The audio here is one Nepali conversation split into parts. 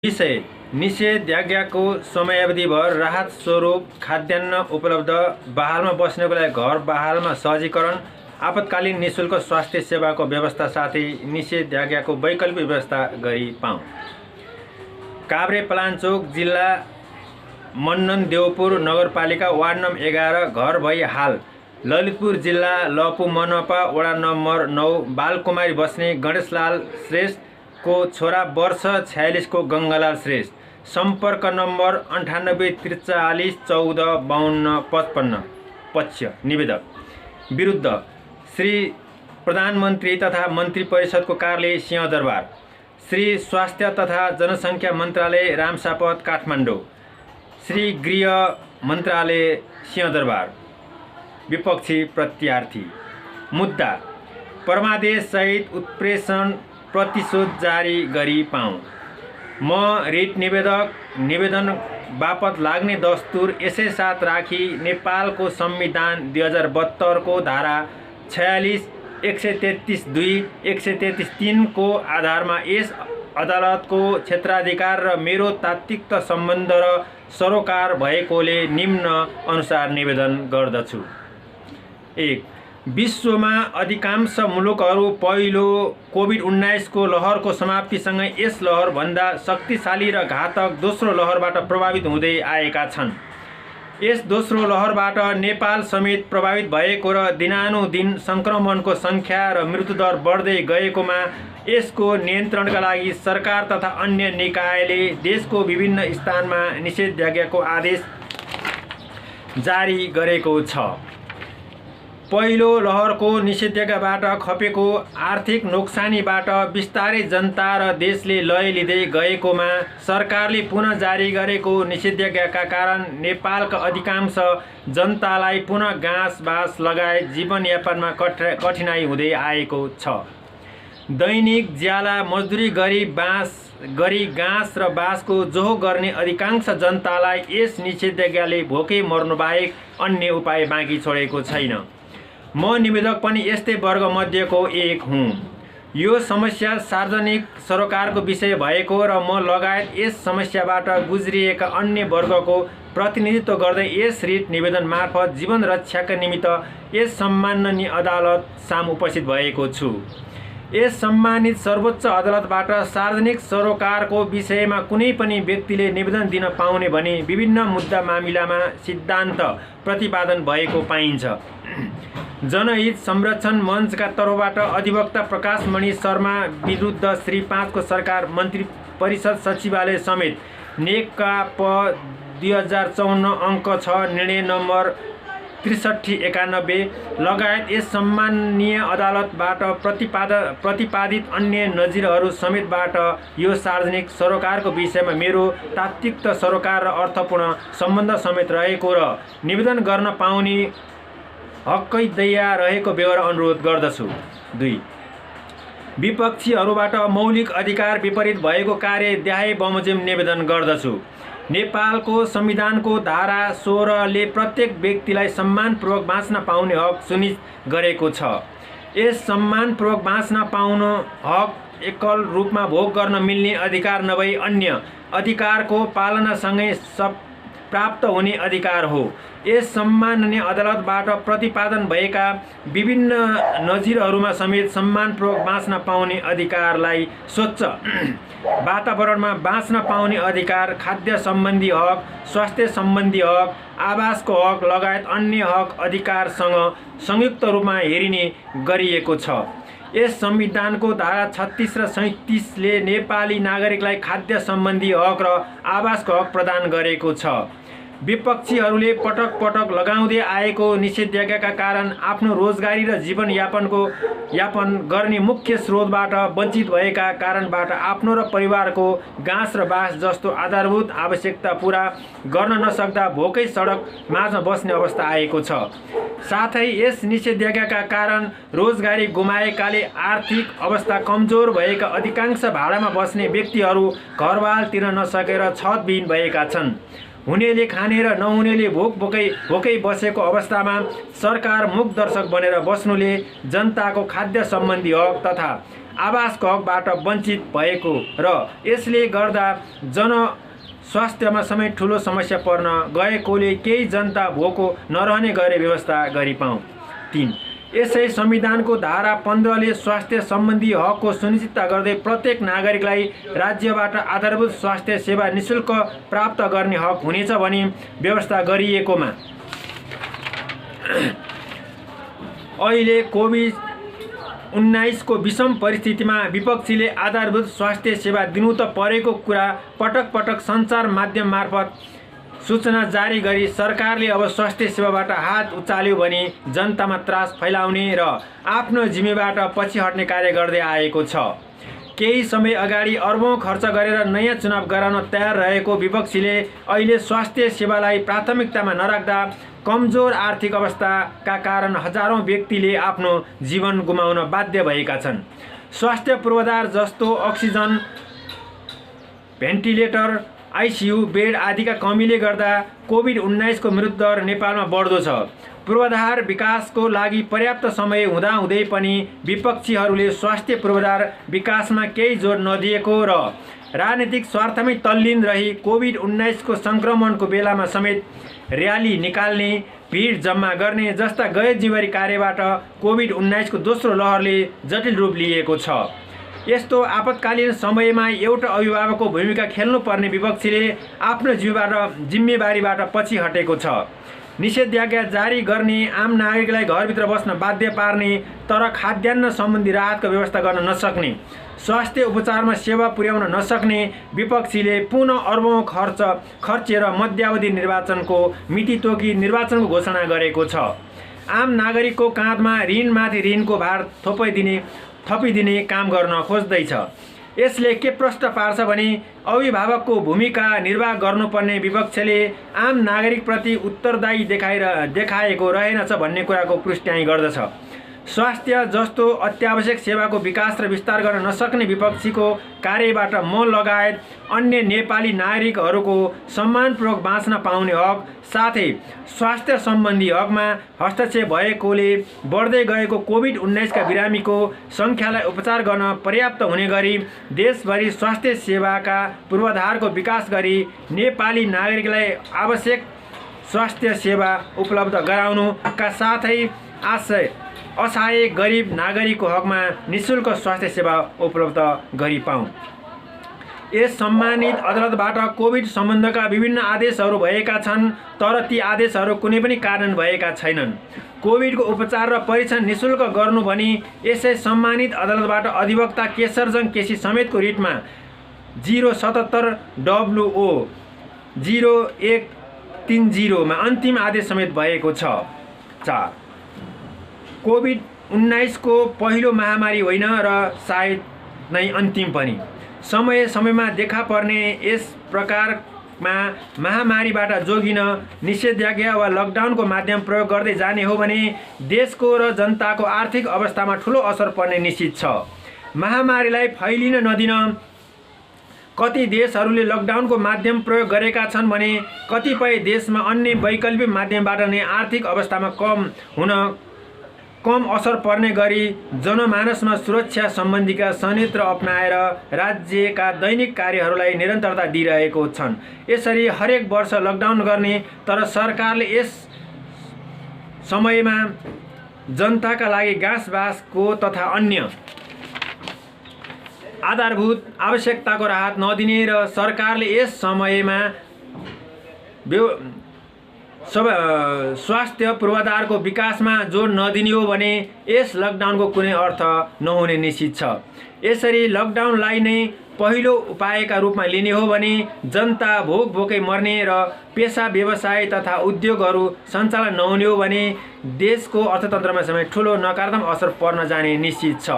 विषय निषेधाज्ञाको समयावधिभर राहत स्वरूप खाद्यान्न उपलब्ध, बहालमा बस्नेको लागि घर बहालमा सहजीकरण, आपतकालीन निःशुल्क स्वास्थ्य सेवाको व्यवस्था साथै निषेधाज्ञाको वैकल्पिक व्यवस्था गरी पाऊँ। काभ्रेपलाञ्चोक जिल्ला मन्नन देवपुर नगरपालिका वार्ड नम्बर 11 घर भई हाल ललितपुर जिल्ला लपु मनपा वडा नम्बर 9 बालकुमारी बस्ने गणेशलाल श्रेष्ठ को छोरा वर्ष 46 को गङ्गालाल श्रेष्ठ, सम्पर्क नम्बर 9843 14 52 55। पक्ष निवेदक विरुद्ध श्री प्रधानमन्त्री तथा मन्त्री परिषदको कार्यालय सिंहदरबार, श्री स्वास्थ्य तथा जनसङ्ख्या मन्त्रालय रामसापत काठमाडौँ, श्री गृह मन्त्रालय सिंहदरबार। विपक्षी प्रत्यार्थी मुद्दा परमादेश सहित उत्प्रेषण प्रतिशोध जारी गरी पाऊँ। म रिट निवेदन बापत लाग्ने दस्तुर यसै साथ राखी नेपालको संविधान 2072 को धारा 46, 133(2), 133(3) को आधारमा यस अदालतको क्षेत्राधिकार र मेरो तात्विक सम्बन्ध र सरोकार भएकोले निम्न अनुसार निवेदन गर्दछु। 1. विश्वमा अधिकांश मुलुकहरू पहिलो कोभिड-19 को लहरको समाप्तिसँगै यस लहरभन्दा शक्तिशाली र घातक दोस्रो लहरबाट प्रभावित हुँदै आएका छन्। यस दोस्रो लहरबाट नेपाल समेत प्रभावित भएको र दिनानुदिन सङ्क्रमणको सङ्ख्या र मृत्युदर बढ्दै गएकोमा यसको नियन्त्रणका लागि सरकार तथा अन्य निकायले देशको विभिन्न स्थानमा निषेधाज्ञाको आदेश जारी गरेको छ। पहिलो लहरको निषेधाज्ञाबाट खपेको आर्थिक नोक्सानीबाट बिस्तारै जनता र देशले लय लिँदै गएकोमा सरकारले पुनः जारी गरेको निषेधाज्ञाका कारण नेपालका अधिकांश जनतालाई पुनः घाँस-बास लगायत जीवनयापनमा कठिनाई हुँदै आएको छ। दैनिक ज्याला मजदुरी गरी घाँस र बाँसको जोहो गर्ने अधिकांश जनतालाई यस निषेधाज्ञाले भोकै मर्नुबाहेक अन्य उपाय बाँकी छोडेको छैन। म निवेदक पनि यस्तै वर्गमध्येको एक हुँ। यो समस्या सार्वजनिक सरोकारको विषय भएको र म लगायत यस समस्याबाट गुज्रिएका अन्य वर्गको प्रतिनिधित्व गर्दै यस रिट निवेदन मार्फत जीवन रक्षाका निमित्त यस सम्माननीय अदालत सामु उपस्थित भएको छु। यस सम्मानित सर्वोच्च अदालतबाट सार्वजनिक सरोकारको विषयमा कुनै पनि व्यक्तिले निवेदन दिन पाउने भनी विभिन्न मुद्दा मामिलामा सिद्धान्त प्रतिपादन भएको पाइन्छ। जनहित संरक्षण मञ्चका तर्फबाट अधिवक्ता प्रकाशमणि शर्मा विरुद्ध श्री 5 को सरकार मन्त्री परिषद सचिवालय समेत नेकपा 2054 अङ्क 6 निर्णय नम्बर 6391 लगायत यस सम्माननीय अदालतबाट प्रतिपादित अन्य नजिरहरू समेतबाट यो सार्वजनिक सरोकारको विषयमा मेरो तात्विक सरोकार र अर्थपूर्ण सम्बन्ध समेत रहेको र निवेदन गर्न पाउने हकैदैया रहेको बेहोरा अनुरोध गर्दछु। 2. विपक्षीहरूबाट मौलिक अधिकार विपरीत भएको कार्य देखाए बमोजिम निवेदन गर्दछु। नेपालको संविधानको धारा 16 ले प्रत्येक व्यक्तिलाई सम्मानपूर्वक बाँच्न पाउने हक सुनिश्चित गरेको छ। यस सम्मानपूर्वक बाँच्न पाउनु हक एकल रूपमा भोग गर्न मिल्ने अधिकार नभई अन्य अधिकारको पालनासँगै प्राप्त हुने अधिकार हो। यस सम्माननीय अदालतबाट प्रतिपादन भएका विभिन्न नजिरहरूमा समेत सम्मानपूर्वक बाँच्न पाउने अधिकारलाई स्वच्छ वातावरणमा बाँच्न पाउने अधिकार, खाद्य सम्बन्धी हक, स्वास्थ्य सम्बन्धी हक, आवासको हक लगायत अन्य हक अधिकारसँग संयुक्त रूपमा हेरिने गरिएको छ। यस संविधानको धारा 36 र 37 ले नेपाली नागरिकलाई खाद्य सम्बन्धी हक र आवासको हक प्रदान गरेको छ। विपक्षीहरूले पटक पटक लगाउँदै आएको निषेधाज्ञाका कारण आफ्नो रोजगारी र यापन गर्ने मुख्य स्रोतबाट वञ्चित भएका कारणबाट आफ्नो र परिवारको घाँस र बाँस जस्तो आधारभूत आवश्यकता पूरा गर्न नसक्दा भोकै सडक माझमा बस्ने अवस्था आएको छ। साथै यस निषेधाज्ञाका कारण रोजगारी गुमाएकाले आर्थिक अवस्था कमजोर भएका अधिकांश भाडामा बस्ने व्यक्तिहरू घरबाल तिर्न नसकेर छतविहीन भएका छन्। हुनेले खाने र नहुनेले भोकै बसेको अवस्थामा सरकार मूक दर्शक बनेर बस्नुले जनताको खाद्य सम्बन्धी हक तथा आवासको हकबाट वञ्चित भएको र यसले गर्दा स्वास्थ्यमा समेत ठुलो समस्या पर्न गएकोले केही जनता भोको नरहने गरी व्यवस्था गरिपाउँ। 3 यसै संविधानको धारा 15ले स्वास्थ्य सम्बन्धी हकको सुनिश्चितता गर्दै प्रत्येक नागरिकलाई राज्यबाट आधारभूत स्वास्थ्य सेवा निःशुल्क प्राप्त गर्ने हक हुनेछ भनी व्यवस्था गरिएकोमा अहिले कोभिड-19 को विषम परिस्थितिमा विपक्षीले आधारभूत स्वास्थ्य सेवा दिनु त परेको कुरा पटक पटक सञ्चार माध्यम मार्फत सूचना जारी गरी सरकारले अब स्वास्थ्य सेवाबाट हात उचाल्यो भने जनतामा त्रास फैलाउने र आफ्नो जिम्मेबाट पछि हट्ने कार्य गर्दै आएको छ। केही समय अगाडि अर्बौं खर्च गरेर नयाँ चुनाव गराउन तयार रहेको विपक्षीले अहिले स्वास्थ्य सेवालाई प्राथमिकतामा नराख्दा कमजोर आर्थिक अवस्थाका कारण हजारौं व्यक्तिले आफ्नो जीवन गुमाउन बाध्य भएका छन्। स्वास्थ्य पूर्वाधार जस्तो अक्सिजन, भेन्टिलेटर, आइसियु बेड आदिका कमीले गर्दा कोभिड-19 को मृत्यु दर नेपालमा बढ्दो छ। पूर्वाधार विकासको लागि पर्याप्त समय हुँदाहुँदै पनि विपक्षीहरूले स्वास्थ्य पूर्वाधार विकासमा केही जोड नदिएको र राजनीतिक स्वार्थमै तल्लीन रही कोभिड-19 को संक्रमणको बेलामा समेत र्याली निकाल्ने, भिड जम्मा गर्ने जस्ता गैर जिम्मेवारी कार्यबाट कोभिड-19 को दोस्रो लहरले जटिल रूप लिएको छ। यस्तो आपतकालीन समयमा एउटा अभिभावकको भूमिका खेल्नुपर्ने विपक्षीले आफ्नो जिम्मेवारीबाट पछि हटेको छ। निषेधाज्ञा जारी गर्ने, आम नागरिकलाई घरभित्र बस्न बाध्य पार्ने तर खाद्यान्न सम्बन्धी राहतको व्यवस्था गर्न नसक्ने, स्वास्थ्य उपचारमा सेवा पुर्याउन नसक्ने विपक्षीले पुनः अर्बौं खर्चेर मध्यावधि निर्वाचनको मिति तोकी निर्वाचनको घोषणा गरेको छ। आम नागरिकको काँधमा ऋणमाथि ऋणको भार थपिदिने काम गर्न खोज्दैछ। यसले के प्रश्न पार्छ भने अभिभावकको भूमिका निर्वाह गर्नुपर्ने विपक्षले आम नागरिकप्रति उत्तरदायी देखाएको रहेनछ भन्ने कुराको पुष्टि गर्दछ। स्वास्थ्य जस्तो अत्यावश्यक सेवाको विकास र विस्तार गर्न नसक्ने विपक्षीको कार्यबाट म लगायत अन्य नेपाली नागरिकहरूको सम्मानपूर्वक बाँच्न पाउने हक साथै स्वास्थ्य सम्बन्धी हकमा हस्तक्षेप भएकोले बढ्दै गएको कोभिड-19 का बिरामीको सङ्ख्यालाई उपचार गर्न पर्याप्त हुने गरी देशभरि स्वास्थ्य सेवाका पूर्वाधारको विकास गरी नेपाली नागरिकलाई आवश्यक स्वास्थ्य सेवा उपलब्ध गराउनुका साथै असहाय गरिब नागरिकको हकमा निःशुल्क स्वास्थ्य सेवा उपलब्ध गरिपाउँ। यस सम्मानित अदालतबाट कोभिड सम्बन्धका विभिन्न आदेशहरू भएका छन् तर ती आदेशहरू कुनै पनि कार्यान्वयन भएका छैनन्। कोभिडको उपचार र परीक्षण निःशुल्क गर्नु भनी यसै सम्मानित अदालतबाट अधिवक्ता केशरजङ केसी समेतको रिटमा 077WO 0130 मा अन्तिम आदेश समेत भएको छ। 4 कोभिड-19 को पहिलो महामारी होइन र सायद नै अन्तिम पनि। समयमा देखा पर्ने यस प्रकारमा महामारीबाट जोगिन निषेधाज्ञा वा लकडाउनको माध्यम प्रयोग गर्दै जाने हो भने देशको र जनताको आर्थिक अवस्थामा ठूलो असर पर्ने निश्चित छ। महामारीलाई फैलिन नदिन कति देशहरूले लकडाउनको माध्यम प्रयोग गरेका छन् भने कतिपय देशमा अन्य वैकल्पिक माध्यमबाट नै आर्थिक अवस्थामा कम असर पर्ने गरी जनमानसमा सुरक्षा सम्बन्धीका संयन्त्र अपनाएर राज्यका दैनिक कार्यहरूलाई निरन्तरता दिइरहेको छन्। यसरी हरेक वर्ष लकडाउन गर्ने तर सरकारले यस समयमा जनताका लागि घाँसबासको तथा अन्य आधारभूत आवश्यकताको राहत नदिने र सरकारले यस समयमा स्वास्थ्य पूर्वाधारको विकासमा जोड नदिने हो भने यस लकडाउनको कुनै अर्थ नहुने निश्चित छ। यसरी लकडाउनलाई नै पहिलो उपायका रूपमा लिने हो भने जनता भोकै मर्ने र पेसा व्यवसाय तथा उद्योगहरू सञ्चालन नहुने हो भने देशको अर्थतन्त्रमा समेत ठूलो नकारात्मक असर पर्न जाने निश्चित छ।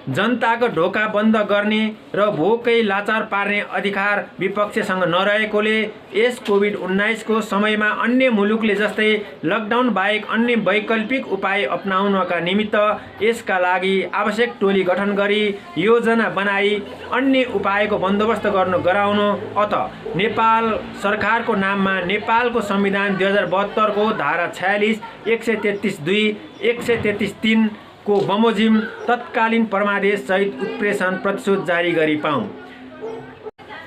जनताको ढोका बन्द गर्ने र भोकै लाचार पार्ने अधिकार विपक्षसँग नरहेकोले यस कोभिड-19 को समयमा अन्य मुलुकले जस्तै लकडाउन बाहेक अन्य वैकल्पिक उपाय अपनाउनका निमित्त यसका लागि आवश्यक टोली गठन गरी योजना बनाई अन्य उपायको बन्दोबस्त गराउनु अत नेपाल सरकारको नाममा नेपालको संविधान 2072 को धारा 46, 133(2), 133(3) को बमोजिम तत्कालीन परमादेश सहित उत्प्रेषण प्रतिशोध जारी गरी पाऊँ।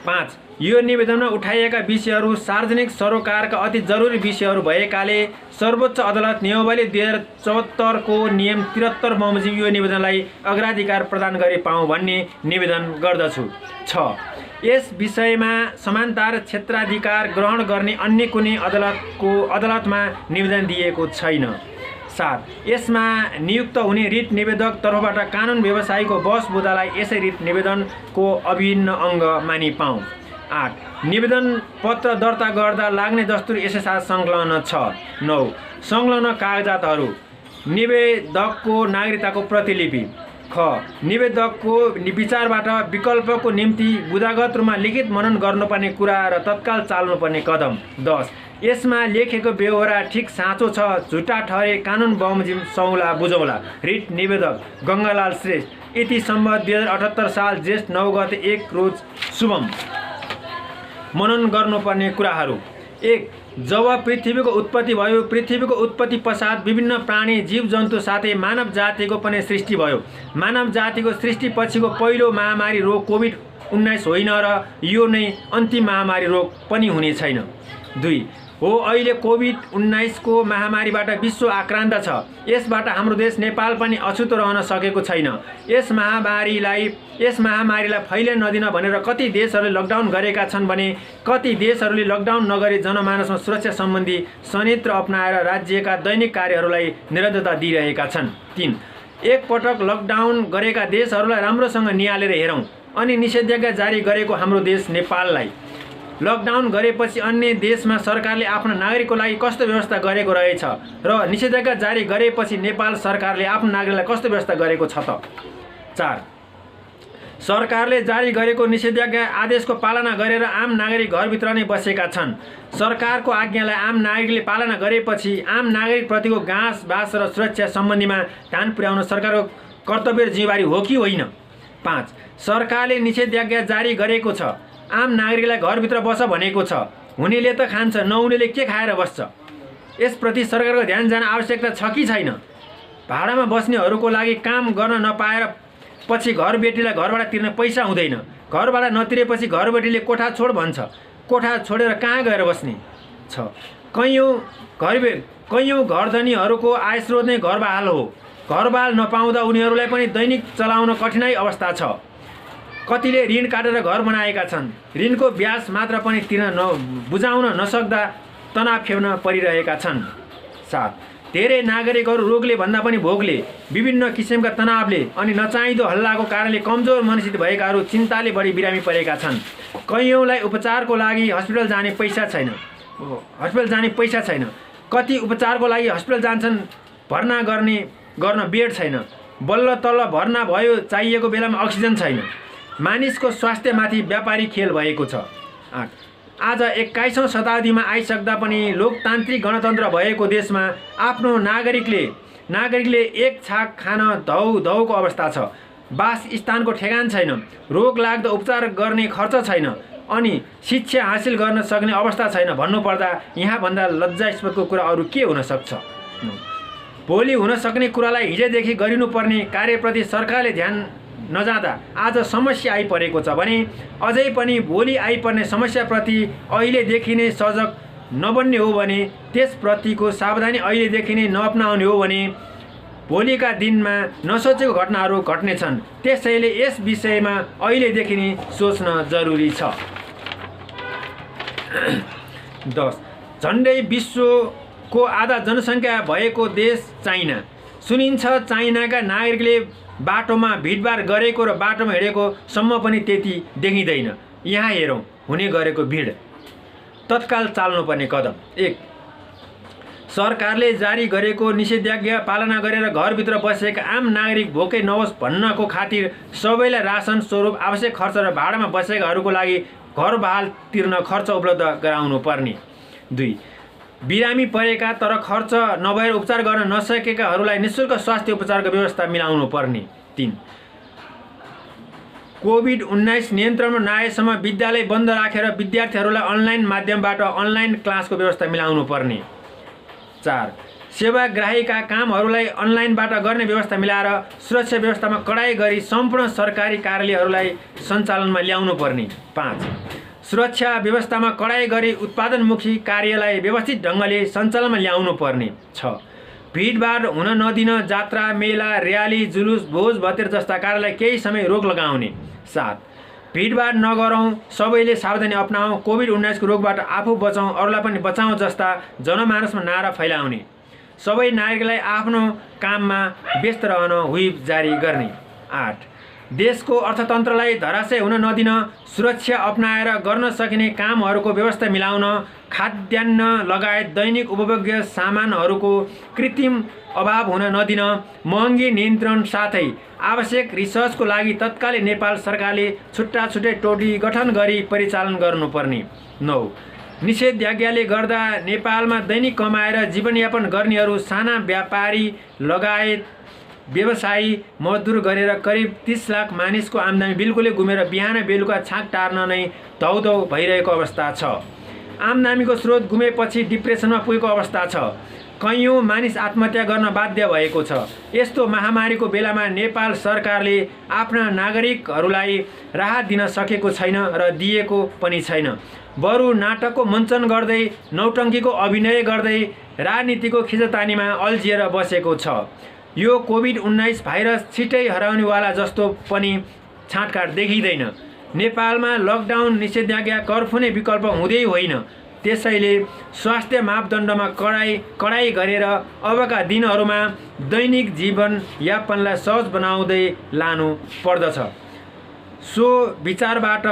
5. यो निवेदनमा उठाइएका विषयहरू सार्वजनिक सरोकारका अति जरुरी विषयहरू भएकाले सर्वोच्च अदालत नियमावली 2074 को नियम 73 बमोजिम यो निवेदनलाई अग्राधिकार प्रदान गरी पाऊँ भन्ने निवेदन गर्दछु। 6. यस विषयमा समान्तर क्षेत्राधिकार ग्रहण गर्ने अन्य कुनै अदालतमा निवेदन दिएको छैन। 7. यसमा नियुक्त हुने रिट निवेदक तर्फबाट कानुन व्यवसायीको बसबुदालाई यसै रिट निवेदनको अभिन्न अङ्ग मानि पाऊँ। 8. निवेदन पत्र दर्ता गर्दा लाग्ने दस्तुर यसै साथ संलग्न छ। 9. संलग्न कागजातहरू: निवेदकको नागरिकताको प्रतिलिपि। ख. निवेदकको विचारबाट विकल्पको निम्ति बुदागत रूपमा लिखित मनन गर्नुपर्ने कुरा र तत्काल चाल्नुपर्ने कदम। 10. यसमा लेखेको बेहोरा ठिक साँचो छ, झुटा ठहरे कानुन बमोजिम सौला बुझौला। रिट निवेदक गङ्गालाल श्रेष्ठ। इति सम्बत 2078 साल जेष्ठ 9 गते 1 रोज शुभम। मनन गर्नुपर्ने कुराहरू: 1. जब पृथ्वीको उत्पत्ति भयो, पृथ्वीको उत्पत्ति पश्चात विभिन्न प्राणी जीव जन्तु साथै मानव जातिको पनि सृष्टि भयो। मानव जातिको सृष्टि पछिको पहिलो महामारी रोग कोभिड-19 होइन र यो नै अन्तिम महामारी रोग पनि हुने छैन। 2. हो, अहिले कोभिड-19 को महामारीबाट विश्व आक्रान्त छ। यसबाट हाम्रो देश नेपाल पनि अछुतो रहन सकेको छैन। यस महामारीलाई फैलिन नदिन भनेर कति देशहरूले लकडाउन गरेका छन् भने कति देशहरूले लकडाउन नगरी जनमानसमा सुरक्षा सम्बन्धी संयन्त्र अपनाएर राज्यका दैनिक कार्यहरूलाई निरन्तरता दिइरहेका छन्। 3. एक पटक लकडाउन गरेका देशहरूलाई राम्रोसँग निहालेर हेरौँ अनि निषेधाज्ञा जारी गरेको हाम्रो देश नेपाललाई लकडाउन गरेपछि अन्य देशमा सरकारले आफ्नो नागरिकको लागि कस्तो व्यवस्था गरेको रहेछ र निषेधाज्ञा जारी गरेपछि नेपाल सरकारले आफ्नो नागरिकलाई कस्तो व्यवस्था गरेको छ त। 4. सरकारले जारी गरेको निषेधाज्ञा आदेशको पालना गरेर आम नागरिक घरभित्र नै बसेका छन्। सरकारको आज्ञालाई आम नागरिकले पालना गरेपछि आम नागरिकप्रतिको घाँस बास र सुरक्षा सम्बन्धीमा ध्यान पुर्याउन सरकारको कर्तव्य र जिम्मेवारी हो कि होइन। 5. सरकारले निषेधाज्ञा जारी गरेको छ, आम नागरिकलाई घरभित्र बस भनेको छ, हुनेले त खान्छ, नहुनेले के खाएर बस्छ? यसप्रति सरकारको ध्यान जान आवश्यकता छ कि छैन? भाडामा बस्नेहरूको लागि काम गर्न नपाएर पछि घरबेटीलाई घरबाट तिर्न पैसा हुँदैन। घरबाट नतिरेपछि घरबेटीले कोठा छोड भन्छ। कोठा छोडेर कहाँ गएर बस्ने छ? कैयौँ घरधनीहरूको आयस्रोत नै घरबाल हो। घरबाल नपाउँदा उनीहरूलाई पनि दैनिक चलाउन कठिनाइ अवस्था छ। कतिले ऋण काटेर घर बनाएका छन्। ऋणको ब्याज मात्र पनि बुझाउन नसक्दा तनाव खेप्न परिरहेका छन्। 7. धेरै नागरिकहरू रोगले भन्दा पनि भोगले, विभिन्न किसिमका तनावले अनि नचाहिँदो हल्लाको कारणले कमजोर मनस्थित भएकाहरू चिन्ताले बढी बिरामी परेका छन्। कैयौँलाई उपचारको लागि हस्पिटल जाने पैसा छैन। कति उपचारको लागि हस्पिटल जान्छन्, भर्ना गर्न बेड छैन। बल्ल तल्ल भर्ना भयो, चाहिएको बेलामा अक्सिजन छैन। मानिसको स्वास्थ्यमाथि व्यापारी खेल भएको छ। 8. आज 21औं शताब्दीमा आइसक्दा पनि लोकतान्त्रिक गणतन्त्र भएको देशमा आफ्नो नागरिकले एक छाक खान धौको अवस्था छ। वास स्थानको ठेगान छैन, रोग लाग्दा उपचार गर्ने खर्च छैन अनि शिक्षा हासिल गर्न सक्ने अवस्था छैन भन्नुपर्दा यहाँभन्दा लज्जास्पदको कुरा अरू के हुन सक्छ? भोलि हुन सक्ने कुरालाई हिजोदेखि गरिनुपर्ने कार्यप्रति सरकारले ध्यान नजाँदा आज समस्या आइपरेको छ भने अझै पनि भोलि आइपर्ने समस्याप्रति अहिलेदेखि नै सजग नबन्ने हो भने, त्यसप्रतिको सावधानी अहिलेदेखि नै नअपनाउने हो भने भोलिका दिनमा नसोचेको घटनाहरू घट्नेछन्। त्यसैले यस विषयमा अहिलेदेखि नै सोच्न जरुरी छ। 10. झन्डै विश्वको आधा जनसङ्ख्या भएको देश चाइना। सुनिन्छ चाइनाका नागरिकले बाटोमा भिडभाड गरेको र बाटोमा हिँडेको सम्म पनि त्यति देखिँदैन। यहाँ हेरौँ हुने गरेको भिड। तत्काल चाल्नुपर्ने कदम। 1. सरकारले जारी गरेको निषेधाज्ञा पालना गरेर घरभित्र बसेका आम नागरिक भोकै नहोस् भन्नको खातिर सबैलाई रासन स्वरूप आवश्यक खर्च र भाडामा बसेकाहरूको लागि घर बहाल तिर्न खर्च उपलब्ध गराउनु पर्ने। 2. बिरामी परेका तर खर्च नभएर उपचार गर्न नसकेकाहरूलाई निःशुल्क स्वास्थ्य उपचारको व्यवस्था मिलाउनु पर्ने। 3. कोभिड-19 नियन्त्रणमा नआएसम्म विद्यालय बन्द राखेर विद्यार्थीहरूलाई अनलाइन माध्यमबाट अनलाइन क्लासको व्यवस्था मिलाउनु पर्ने। 4. सेवाग्राहीका कामहरूलाई अनलाइनबाट गर्ने व्यवस्था मिलाएर सुरक्षा व्यवस्थामा कडाई गरी सम्पूर्ण सरकारी कार्यालयहरूलाई सञ्चालनमा ल्याउनु पर्ने। 5. सुरक्षा व्यवस्थामा कडाई गरी उत्पादनमुखी कार्यलाई व्यवस्थित ढङ्गले सञ्चालनमा ल्याउनु पर्ने। 6. भिडभाड हुन नदिन जात्रा, मेला, र्याली, जुलुस, भोज भतेर जस्ता कार्यलाई केही समय रोक लगाउने। 7. भिडभाड नगरौँ, सबैले सावधानी अपनाऊ, कोभिड-19 रोगबाट आफू बचाउँ, अरूलाई पनि बचाउँ जस्ता जनमानसमा नारा फैलाउने। सबै नागरिकलाई आफ्नो काममा व्यस्त रहन व्हिप जारी गर्ने। 8. देशको अर्थतन्त्रलाई धराशय हुन नदिन सुरक्षा अपनाएर गर्न सकिने कामहरूको व्यवस्था मिलाउन, खाद्यान्न लगायत दैनिक उपभोग्य सामानहरूको कृत्रिम अभाव हुन नदिन, महँगी नियन्त्रण साथै आवश्यक रिसर्चको लागि तत्कालै नेपाल सरकारले छुट्टा छुट्टै टोली गठन गरी परिचालन गर्नुपर्ने। 9. निषेधाज्ञाले गर्दा नेपालमा दैनिक कमाएर जीवनयापन गर्नेहरू, साना व्यापारी लगायत व्यवसायी मजदुर गरेर करिब 30 लाख मानिसको आम्दानी बिल्कुलै गुमेर बिहान बेलुका छाक टार्न नै धौधौ भइरहेको अवस्था छ। आम्दानीको स्रोत गुमेपछि डिप्रेसनमा पुगेको अवस्था छ। कैयौँ मानिस आत्महत्या गर्न बाध्य भएको छ। यस्तो महामारीको बेलामा नेपाल सरकारले आफ्ना नागरिकहरूलाई राहत दिन सकेको छैन र दिएको पनि छैन। बरु नाटकको मञ्चन गर्दै, नौटङ्कीको अभिनय गर्दै राजनीतिको खिचतानीमा अल्झिएर बसेको छ। यो कोभिड-19 भाइरस छिटै हराउनेवाला जस्तो पनि छाँटकाट देखिँदैन। नेपालमा लकडाउन, निषेधाज्ञा, कर्फ्यू नै विकल्प हुँदै होइन। त्यसैले स्वास्थ्य मापदण्डमा कडाई गरेर अबका दिनहरूमा दैनिक जीवनयापनलाई सहज बनाउँदै लानु पर्दछ। सो विचारबाट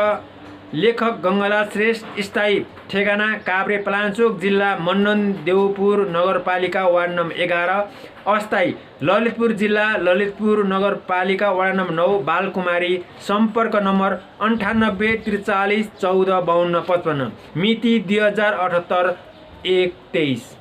लेखक गङ्गालाल श्रेष्ठ, स्थायी ठेगाना काभ्रे पलाञ्चोक जिल्ला मन्नन देउपुर नगरपालिका वार्ड नम्बर 11, अस्थायी ललितपुर जिल्ला ललितपुर नगरपालिका वार्ड नम्बर 9, बालकुमारी, सम्पर्क नम्बर 98 43 14 52 55, मिति 2078 1 23।